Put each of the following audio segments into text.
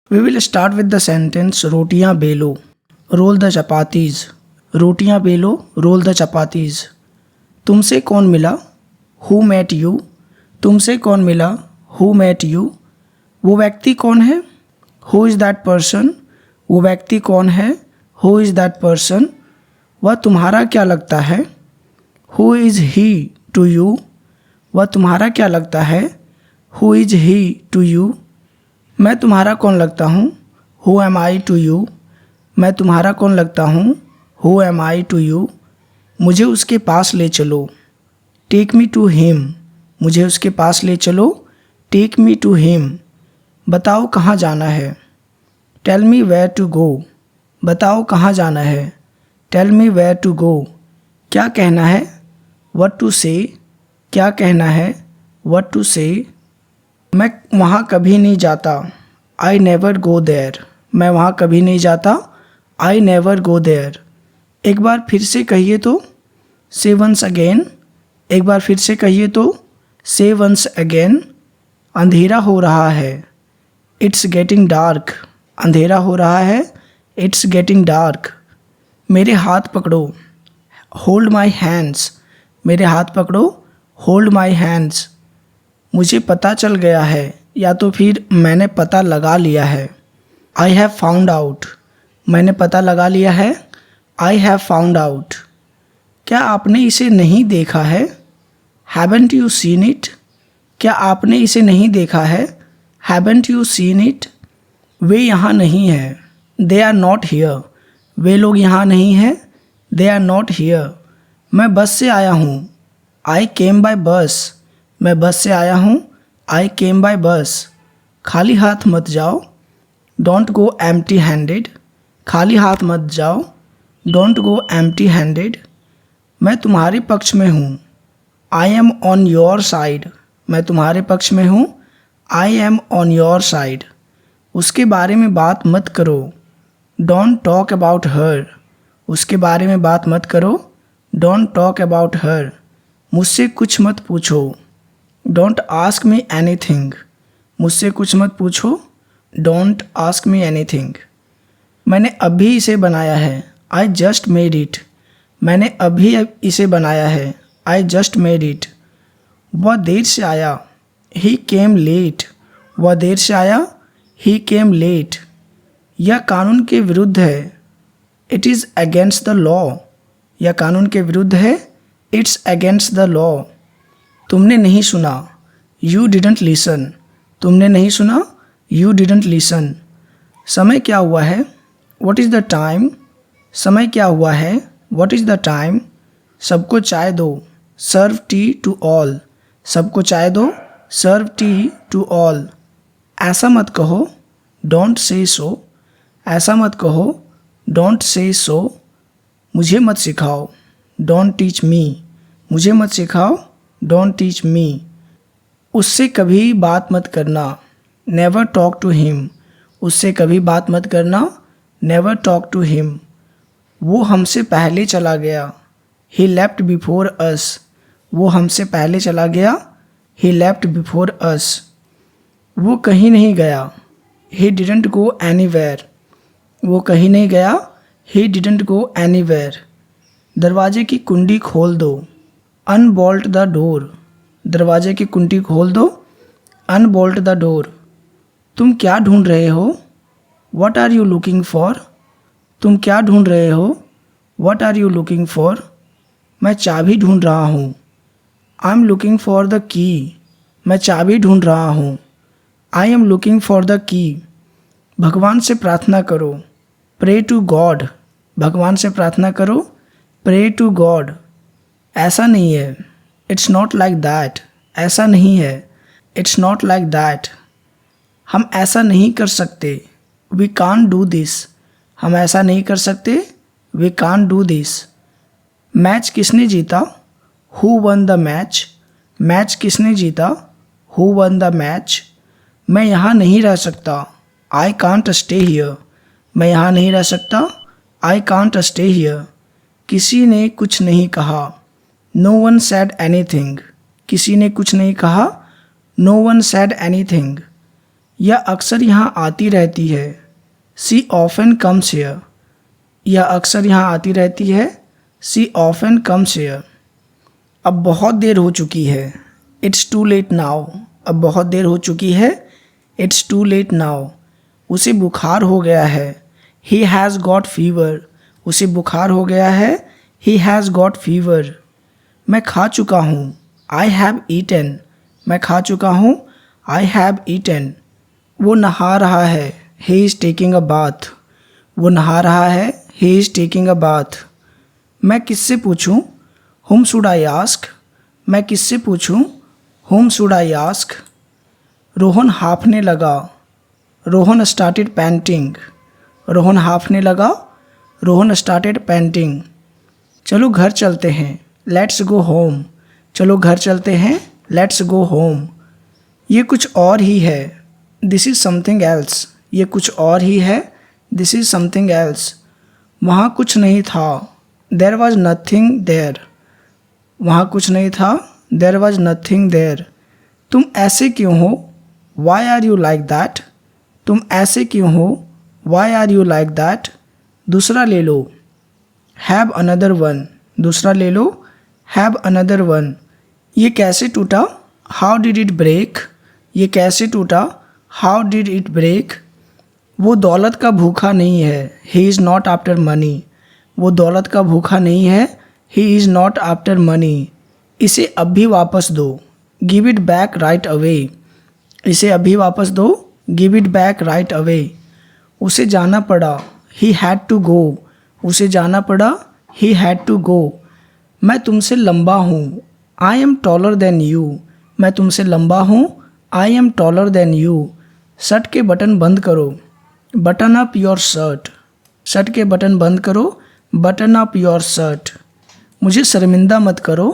We will start with the sentence रोटियां बेलो, roll the chapatis. रोटियां बेलो, roll the chapatis. तुमसे कौन मिला? Who met you? तुमसे कौन मिला? Who met you? वो व्यक्ति कौन है? Who is that person? वो व्यक्ति कौन है? Who is that person? वह तुम्हारा क्या लगता है? Who is he to you? वह तुम्हारा क्या लगता है? Who is he to you? मैं तुम्हारा कौन लगता हूँ? Who am I to you? मैं तुम्हारा कौन लगता हूँ? Who am I to you? मुझे उसके पास ले चलो. Take me to him. मुझे उसके पास ले चलो. Take me to him. बताओ कहाँ जाना है? Tell me where to go. बताओ कहाँ जाना है? Tell me where to go. क्या कहना है? What to say. क्या कहना है? What to say. मैं वहाँ कभी नहीं जाता. I never go there. मैं वहाँ कभी नहीं जाता. I never go there. एक बार फिर से कहिए तो Say once again. एक बार फिर से कहिए तो Say once again. अंधेरा हो रहा है. It's getting dark. अंधेरा हो रहा है. It's getting dark. मेरे हाथ पकड़ो. Hold my hands. मेरे हाथ पकड़ो. Hold my hands. मुझे पता चल गया है या तो फिर मैंने पता लगा लिया है. I have found out. मैंने पता लगा लिया है. I have found out. क्या आपने इसे नहीं देखा है? Haven't you seen it? क्या आपने इसे नहीं देखा है? Haven't you seen it? वे यहाँ नहीं हैं. They are not here. वे लोग यहाँ नहीं हैं. They are not here. मैं बस से आया हूँ. I came by bus. मैं बस से आया हूँ. I came by bus. खाली हाथ मत जाओ. Don't go empty handed. खाली हाथ मत जाओ. Don't go empty handed. मैं तुम्हारे पक्ष में हूँ. I am on your side. मैं तुम्हारे पक्ष में हूँ. I am on your side. उसके बारे में बात मत करो. Don't talk about her. उसके बारे में बात मत करो. Don't talk about her. मुझसे कुछ मत पूछो. Don't ask me anything. मुझसे कुछ मत पूछो. Don't ask me anything. मैंने अभी इसे बनाया है. I just made it. मैंने अभी इसे बनाया है. I just made it. वह देर से आया. He came late. वह देर से आया. He came late. यह कानून के विरुद्ध है. It is against the law. यह कानून के विरुद्ध है. It's against the law. तुमने नहीं सुना. You didn't listen. तुमने नहीं सुना. You didn't listen. समय क्या हुआ है? What is the time? समय क्या हुआ है? What is the time? सबको चाय दो. Serve tea to all. सबको चाय दो. Serve tea to all. ऐसा मत कहो. Don't say so. ऐसा मत कहो. Don't say so. मुझे मत सिखाओ. Don't teach me. मुझे मत सिखाओ. Don't teach me. उससे कभी बात मत करना. Never talk to him. उससे कभी बात मत करना. Never talk to him. वो हमसे पहले चला गया. He left before us. वो हमसे पहले चला गया. He left before us. वो कहीं नहीं गया. He didn't go anywhere. वो कहीं नहीं गया. He didn't go anywhere. दरवाजे की कुंडी खोल दो. Unbolt the door. दरवाजे की कुंडी खोल दो. Unbolt the door. तुम क्या ढूंढ रहे हो? What are you looking for? तुम क्या ढूंढ रहे हो? What are you looking for? मैं चाबी ढूंढ रहा हूँ. I'm looking for the key. मैं चाबी ढूंढ रहा हूँ. I am looking for the key. भगवान से प्रार्थना करो. Pray to God. भगवान से प्रार्थना करो. Pray to God. ऐसा नहीं है. It's not like that. ऐसा नहीं है. It's not like that. हम ऐसा नहीं कर सकते. We can't do this. हम ऐसा नहीं कर सकते. We can't do this. Match किसने जीता? Who won the match? Match किसने जीता? Who won the match? मैं यहाँ नहीं रह सकता. I can't stay here. मैं यहाँ नहीं रह सकता. I can't stay here. किसी ने कुछ नहीं कहा. No one said anything. किसी ने कुछ नहीं कहा. No one said anything. यह अक्सर यहाँ आती रहती है। She often comes here. यह अक्सर यहाँ आती रहती है। She often comes here. अब बहुत देर हो चुकी है। It's too late now. अब बहुत देर हो चुकी है। It's too late now. उसे बुखार हो गया है। He has got fever. उसे बुखार हो गया है। He has got fever. मैं खा चुका हूँ। I have eaten. मैं खा चुका हूँ। I have eaten. वो नहा रहा है। He is taking a bath. वो नहा रहा है। He is taking a bath. मैं किससे पूछूं? Who should I ask. मैं किससे पूछूं? Who should I ask. Rohan हांफने लगा। Rohan started panting. रोहन हांफने लगा। Rohan started panting. चलो घर चलते हैं। Let's go home. चलो घर चलते हैं। Let's go home. ये कुछ और ही है। This is something else. ये कुछ और ही है। This is something else. वहाँ कुछ नहीं था। There was nothing there. वहाँ कुछ नहीं था। There was nothing there. तुम ऐसे क्यों हो? Why are you like that. तुम ऐसे क्यों हो? Why are you like that. दूसरा ले लो। Have another one. दूसरा ले लो। Have another one. ये कैसे टूटा? How did it break. ये कैसे टूटा? How did it break. वो दौलत का भूखा नहीं है। He is not after money. वो दौलत का भूखा नहीं है। He is not after money. इसे अभी वापस दो। Give it back right away. इसे अभी वापस दो। Give it back right away. उसे जाना पड़ा। He had to go. उसे जाना पड़ा। He had to go. मैं तुमसे लंबा हूँ। I am taller than you. मैं तुमसे लंबा हूँ। I am taller than you. Shirt के बटन बंद करो। Button up your shirt. Shirt के बटन बंद करो। Button up your shirt. मुझे शर्मिंदा मत करो।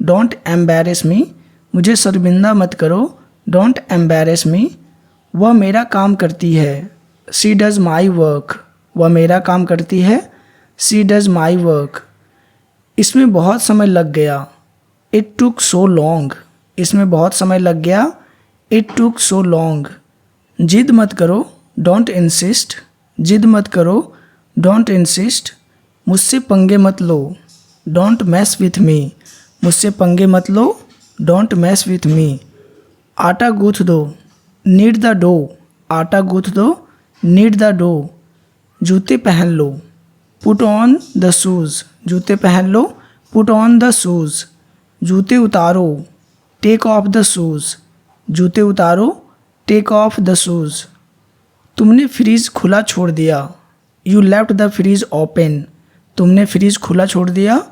डोंट एम्बैरेस मी। मुझे शर्मिंदा मत करो। डोंट एम्बैरेस मी। वह मेरा काम करती है। She does my work. वह मेरा काम करती है। She does my work. इसमें बहुत समय लग गया। It took so long. इसमें बहुत समय लग गया। It took so long. जिद मत करो। Don't insist. जिद मत करो। Don't insist. मुझसे पंगे मत लो। Don't mess with me. मुझसे पंगे मत लो। Don't mess with me. आटा गूँथ दो। Knead the dough. आटा गूँथ दो। Knead the dough. जूते पहन लो। Put on the shoes. जूते पहन लो। Put on the shoes. जूते उतारो। Take off the shoes. जूते उतारो। Take off the shoes. तुमने फ्रीज खुला छोड़ दिया। You left the fridge open. तुमने फ्रीज खुला छोड़ दिया।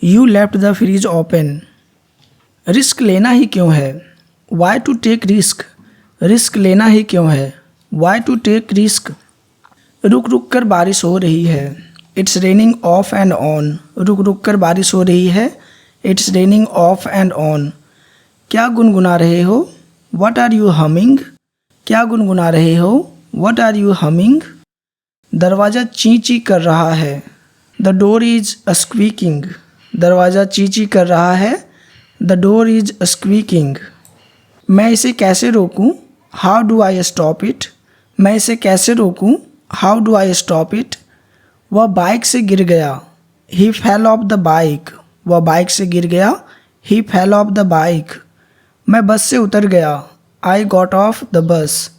You left the fridge open. Risk लेना ही क्यों है? Why to take risk. Risk लेना ही क्यों है? Why to take risk. रुक रुक कर बारिश हो रही है। It's raining off and on. रुक रुक कर बारिश हो रही है। It's raining off and on. क्या गुनगुना रहे हो? What are you humming. क्या गुनगुना रहे हो? What are you humming. दरवाज़ा ची ची कर रहा है। The door is squeaking. दरवाज़ा ची ची कर रहा है। The door is squeaking. मैं इसे कैसे रोकूं? How do I stop it. मैं इसे कैसे रोकूं? How do I stop it. वह बाइक से गिर गया। He fell off the bike. वह बाइक से गिर गया। He fell off the bike. मैं बस से उतर गया। I got off the bus.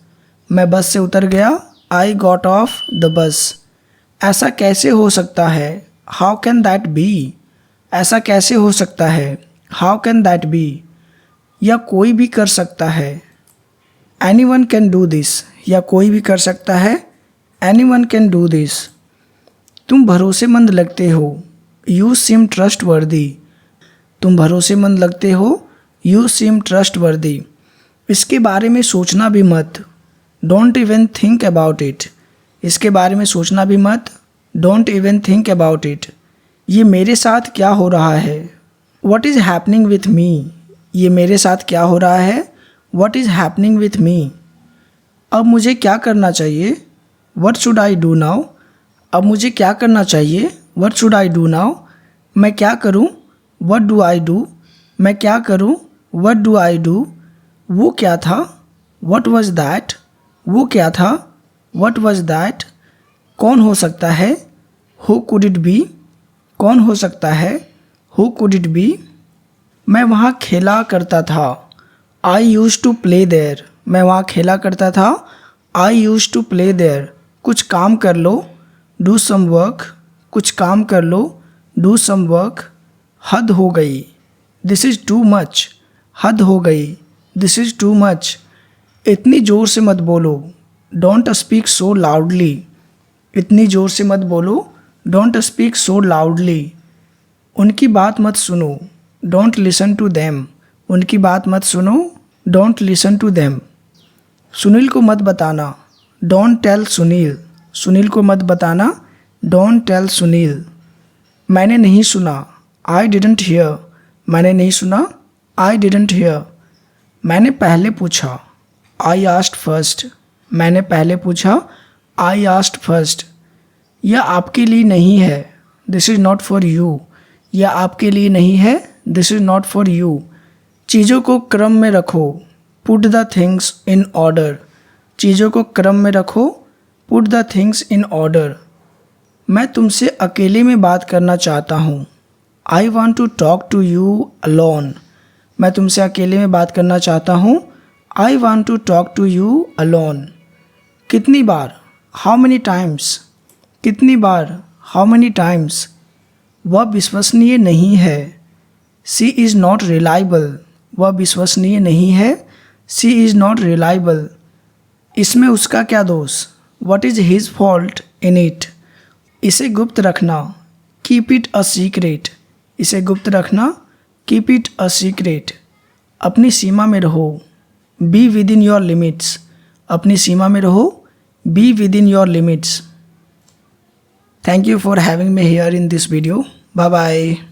मैं बस से उतर गया। I got off the bus. ऐसा कैसे हो सकता है? How can that be. ऐसा कैसे हो सकता है? How can that be. या कोई भी कर सकता है। Anyone can do this. या कोई भी कर सकता है। Anyone can do this. तुम भरोसेमंद लगते हो। यू सीम ट्रस्ट वर्दी। तुम भरोसेमंद लगते हो। यू सीम ट्रस्ट वर्दी। इसके बारे में सोचना भी मत। Don't even think about it. इसके बारे में सोचना भी मत। Don't even think about it. ये मेरे साथ क्या हो रहा है? What is happening with me. ये मेरे साथ क्या हो रहा है? What is happening with me. अब मुझे क्या करना चाहिए? What should I do now. अब मुझे क्या करना चाहिए? What should I do now. मैं क्या करूं? What do I do. मैं क्या करूं? What do I do. वो क्या था? What was that. वो क्या था? What was that? कौन हो सकता है? Who could it be? कौन हो सकता है? Who could it be? मैं वहाँ खेला करता था। I used to play there. मैं वहाँ खेला करता था। I used to play there. कुछ काम कर लो। Do some work. कुछ काम कर लो। Do some work. हद हो गई। This is too much. हद हो गई। This is too much. इतनी ज़ोर से मत बोलो। Don't speak so loudly. इतनी ज़ोर से मत बोलो। Don't speak so loudly. उनकी बात मत सुनो। Don't listen to them. उनकी बात मत सुनो। Don't listen to them. Sunil को मत बताना। Don't tell Sunil. सुनील को मत बताना। Don't tell Sunil. मैंने नहीं सुना। I didn't hear. मैंने नहीं सुना। I didn't hear. मैंने पहले पूछा। I asked first. मैंने पहले पूछा। I asked first. यह आपके लिए नहीं है। This is not for you. यह आपके लिए नहीं है। This is not for you. चीज़ों को क्रम में रखो। Put the things in order. चीज़ों को क्रम में रखो। Put the things in order. मैं तुमसे अकेले में बात करना चाहता हूँ। I want to talk to you alone. मैं तुमसे अकेले में बात करना चाहता हूँ। I want to talk to you alone. कितनी बार? How many times? कितनी बार? How many times? वह विश्वसनीय नहीं है। She is not reliable. वह विश्वसनीय नहीं है। She is not reliable. इसमें उसका क्या दोष? What is his fault in it? इसे गुप्त रखना। Keep it a secret. इसे गुप्त रखना। Keep it a secret. अपनी सीमा में रहो। Be within your limits. अपनी सीमा में रहो। Be within your limits. Thank you for having me here in this video. Bye bye.